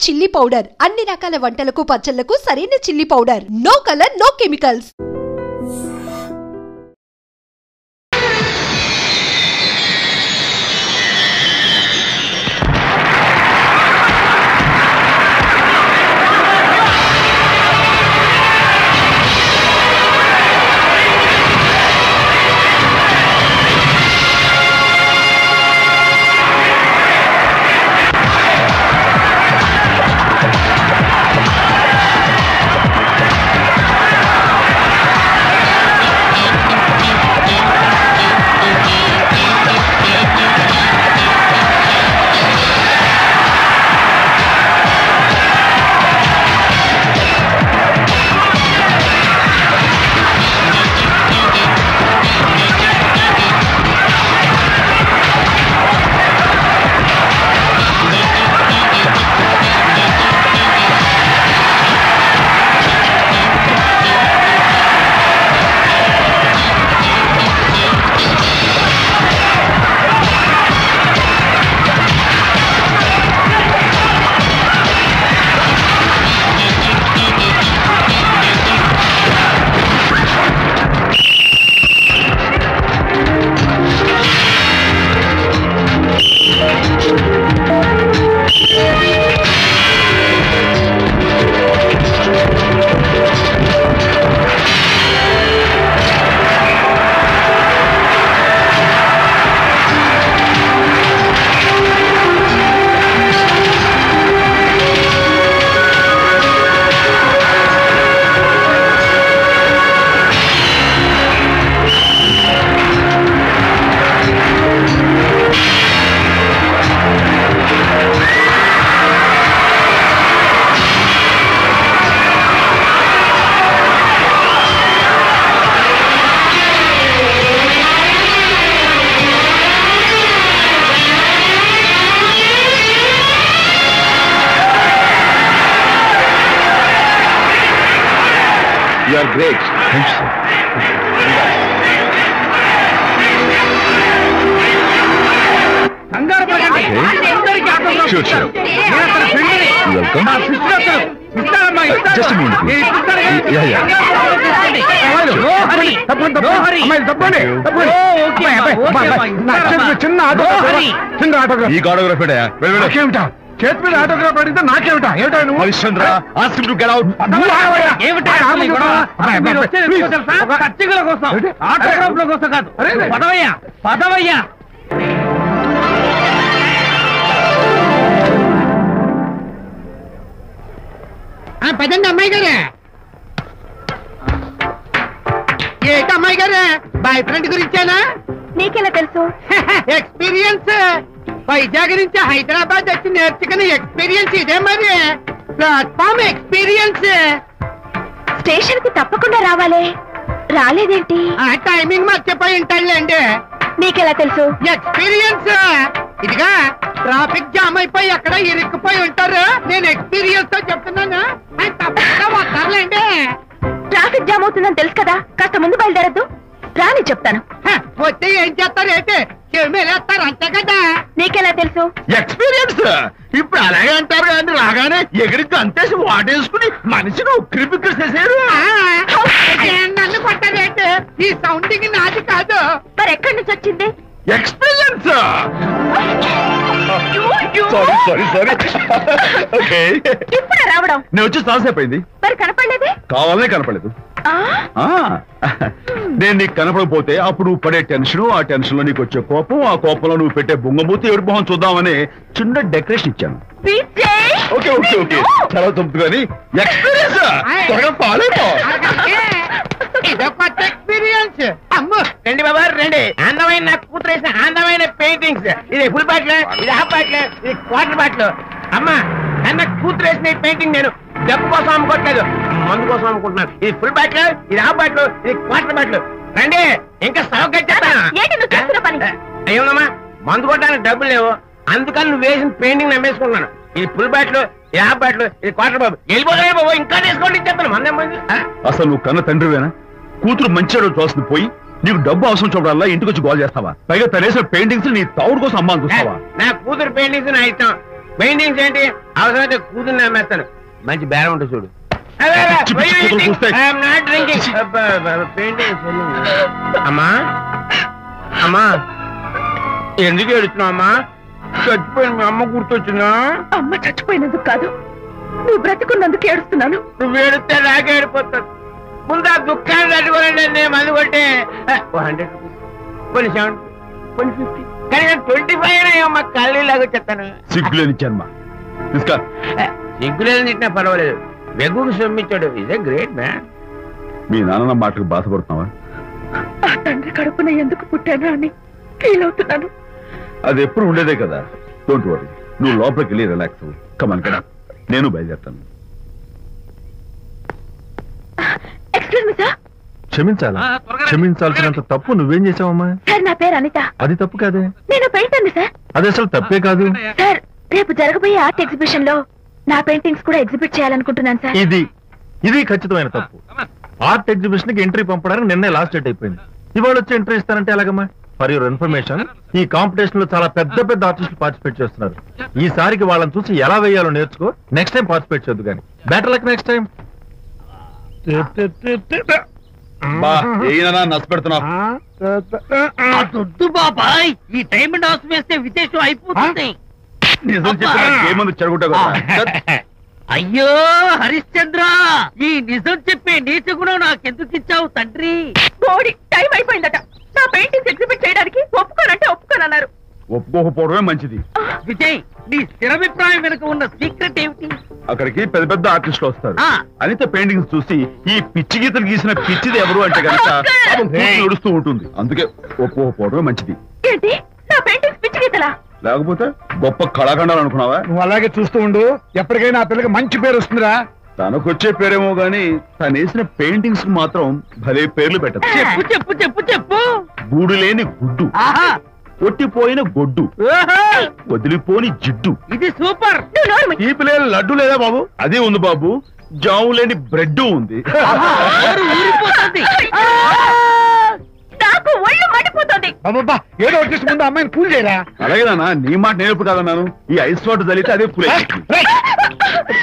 Chilli powder అన్ని రకాల వంటలకు పచ్చళ్లకు సరైన chilli powder. No colour no chemicals. You are great. Thank you, sir. Okay. Sure, sure. Welcome. Just a minute, please. Yeah. No hurry. ఈ autograph చేతి మీద autograph అడిగితే నాకేమిటా? ఏమిటా నువ్వు? Harishchandra, ask him to get out. ఖర్చుల కోసం ఆటోగ్రాఫ్ల కోసం కాదు. పదవయ్యా పదండి అమ్మాయి గారే. ఏంటి అమ్మాయి గారే, బాయ్ ఫ్రెండ్ గురించేనా? నీకెలా తెలుసు? ఎక్స్పీరియన్స్. వైజాగ్ నుంచి హైదరాబాద్ వచ్చి నేర్చుకునే ఎక్స్పీరియన్స్ ఇదే మరి. Platform experience. స్టేషన్ కి తప్పకుండా రావాలే, రాలేదేంటి? ఆ టైమింగ్ మర్చిపోయి ఉంటాడులేండి. నీకెలా తెలుసు? ఎక్స్పీరియన్స్. ఇదిగా ట్రాఫిక్ జామ్ అయిపోయి ఎక్కడ ఇరుక్కుపోయి ఉంటారు. నేను ఎక్స్పీరియన్స్ తో చెప్తున్నాను. ఆయన తప్పకుండా వస్తారులేండి. ట్రాఫిక్ జామ్ అవుతుందని తెలుసు కదా, కాస్త ముందు బయలుదేరద్దు. రాని చెప్తాను. వచ్చి ఏం చేస్తారేంటి? చెమేలేస్తారు అంతే కదా. నీకెలా తెలుసు? ఎక్స్పీరియన్స్. ఇప్పుడు అలాగే అంటారు కానీ రాగానే ఎగిరికి అంతేసి వాటేసుకుని మనిషిని ఉక్కిరి బిక్కిరి చేశారు. నన్ను కొట్టారేంటి? ఈ సౌండింగ్ నాది కాదు. మరి ఎక్కడి నుంచి వచ్చింది? ఎక్స్పీరియన్స్. సారీ. ఓకే. ఇప్పుడే రావడం? నేను వచ్చి చాలాసేపు అయింది. మరి కనపడలేదే? కావాలనే కనపడలేదు. నేను నీకు కనపడకపోతే అప్పుడు నువ్వు పడే టెన్షన్, ఆ టెన్షన్ లో నీకు వచ్చే కోపం, ఆ కోపంలో నువ్వు పెట్టే బొంగమూతి ఎవరి మొహం చూద్దామని చిన్న డెకరేషన్ ఇచ్చాను. ఓకే చాలా తప్పు కానీ ఎక్స్పీరియన్స్. త్వరగా పాలేపో. ఇదో కొత్త ఎక్స్పీరియన్స్. అమ్మో రండి బాబా రండి. అందమైన నాకు కూతురు వేసిన అందమైన పెయింటింగ్స్. ఇది ఫుల్ బాటిల్, ఇది హాఫ్ బాటిల్, ఇది క్వార్టర్ బాటిల్. అమ్మా అన్న కూతురు వేసిన ఈ పెయింటింగ్ నేను డబ్బు కోసం అమ్ముకోవట్లేదు, మందు కోసం అమ్ముకుంటున్నాను. ఇది ఫుల్ బాటిల్, ఇది హాఫ్ బాటిల్, ఇది క్వార్టర్ బాటిల్. రండి ఇంకా సౌకర్యం చెప్తాను. అయ్యోమ్మా మందు కొట్టడానికి డబ్బులు లేవు, అందుకని నువ్వు వేసిన పెయింటింగ్ నమ్మేసుకుంటున్నాను. ఇది ఫుల్ బాటిల్, ఇది హాఫ్ బాటిల్, ఇది క్వార్టర్ బాబు. వెళ్ళిపోతాయి బాబు, ఇంకా తీసుకోండి చెప్తాను. మంది అసలు నువ్వు కన్న తండ్రివేనా? కూతురు మంచిగా చూస్తుంది పోయి నీకు డబ్బు అవసరం చూడాలా ఇంటికి వచ్చి గోల్ చేస్తావా? పైగా తనేసిన పెయింటింగ్స్ నీ తౌడు కోసం అమ్మాని చూస్తావా? నా కూతురు పెయింటింగ్స్ నా ఇష్టం. పెయింటింగ్స్ ఏంటి అవసరమైతే కూతుర్ని అమ్మేస్తాను మంచి బేరం ఉంటుంది చూడు అమ్మా అమ్మా ఎందుకు ఏడుస్తున్నావు అమ్మా చచ్చిపోయిన మీ అమ్మ గుర్తొచ్చిందా అమ్మ చచ్చిపోయినందుకు కాదు నువ్వు బ్రతుకున్నందుకు ఏడుస్తున్నాను నువ్వు ఏడితే నాకే ఏడిపోతాను ముందు ఆ దుఃఖాన్ని తట్టుకోలేండి నేను మందు కొట్టే 100 రూపీస్ కొన్ని 70 కొన్ని 50 కానీ 25 అయ్యమ్మా కళ్ళీలాగా చెప్తాను సిగ్గులేని జన్మ సిగ్గులేని తిట్టినా పర్వాలేదు వెగుడు సొమ్మించాడు ఇస్ ఏ గ్రేట్ మ్యాన్ మీ నాన్న మాటకు బాధపడుతున్నావా ఆ తండ్రి కడుపున ఎందుకు పుట్టాను అని ఫీల్ అవుతున్నాను అది ఎప్పుడు ఉండేదే కదా డోంట్ వరీ నువ్వు లోపలికి వెళ్ళి రిలాక్స్ అవ్వు కమాన్ కదా నేను బయలుదేరుతాను ఎక్స్క్యూజ్ మీ సార్ క్షమించాలా క్షమించాల్సినంత తప్పు నువ్వేం చేసావమ్మా సార్ నా పేరు అనిత అది తప్పు కాదే నేను పెయింటర్ని సార్ అది అసలు తప్పే కాదు సార్ రేపు జరగబోయే ఆర్ట్ ఎగ్జిబిషన్ లో నా పెయింటింగ్స్ కూడా ఎగ్జిబిట్ చేయాలనుకుంటున్నాను సార్ ఇది ఖచ్చితమైన తప్పు ఆర్ట్ ఎగ్జిబిషన్ కి ఎంట్రీ పంపడానికి నిన్నే లాస్ట్ డేట్ అయిపోయింది ఇవాళ వచ్చి ఎంట్రీ ఇస్తానంటే ఎలాగమ్మా ఫర్ యువర్ ఇన్ఫర్మేషన్ ఈ కాంపిటీషన్ లో చాలా పెద్ద పెద్ద ఆర్టిస్టులు పార్టిసిపేట్ చేస్తున్నారు ఈసారికి వాళ్ళని చూసి ఎలా వేయాలో నేర్చుకో నెక్స్ట్ టైం పార్టిసిపేట్ చేయొద్దు కానీ బెటర్ లక్ నెక్స్ట్ టైం దొద్దు బాబాయ్ ఈ డైమండ్ హౌస్ వేస్తే విశేషం అయిపోతుంది నిజం చెప్పిన చెడగొట్టా కదా అయ్యో హరిశ్చంద్ర ఈ నిజం చెప్పే నీచ గుణం నాకెందుకు ఇచ్చావు తండ్రి బోడి టైం అయిపోయిందట నా పెయింటింగ్స్ ఎగ్జిబిట్ చేయడానికి ఒప్పుకోనంటే ఒప్పుకోనన్నారు ఒప్పుకోకపోవడమే మంచిది విజయ్ నీ స్థిరాభిప్రాయం వెనుక ఉన్న సీక్రెట్ ఏమిటి అక్కడికి పెద్ద పెద్ద ఆర్టిస్టులు వస్తారు ఆ. అనిత పెయింటింగ్స్ చూసి ఈ పిచ్చి గీతలు గీసిన పిచ్చిది ఎవరు అంటే కనుక నడుస్తూ ఉంటుంది అందుకే ఒప్పుకోకపోవడమే మంచిది ఏంటి నా పెయింటింగ్స్ పిచ్చి గీతలా లేకపోతే గొప్ప కళాఖండాలు అనుకున్నావా నువ్వు అలాగే చూస్తూ ఉండు ఎప్పటికైనా ఆ పిల్లకి మంచి పేరు వస్తుందిరా తనకొచ్చే పేరేమో గాని తను వేసిన పెయింటింగ్స్ మాత్రం భలే పేర్లు పెట్టదు చెప్పు చెప్పు చెప్పు చెప్పు గూడు లేని గుడ్డు ఆహా కొట్టిపోయిన గొడ్డు ఓహో, వదిలిపోని జిడ్డు ఇది సూపర్ నువ్వు నోరు మూయి. ఈ పిల్లలు లడ్డు లేదా బాబు అదే ఉంది బాబు జాము లేని బ్రెడ్ ఉంది నోరు ఊరిపోతుంది నాకు ఒళ్ళు మండిపోతుంది అబ్బబ్బా ఏదో వచ్చేసి ముందు అమ్మాయిని కూల్ చేయరా అలాగే నాన్న నీ మాట నేర్పు కాదన్నాను ఈ ఐస్ వాటర్ చల్లితే అదే పులే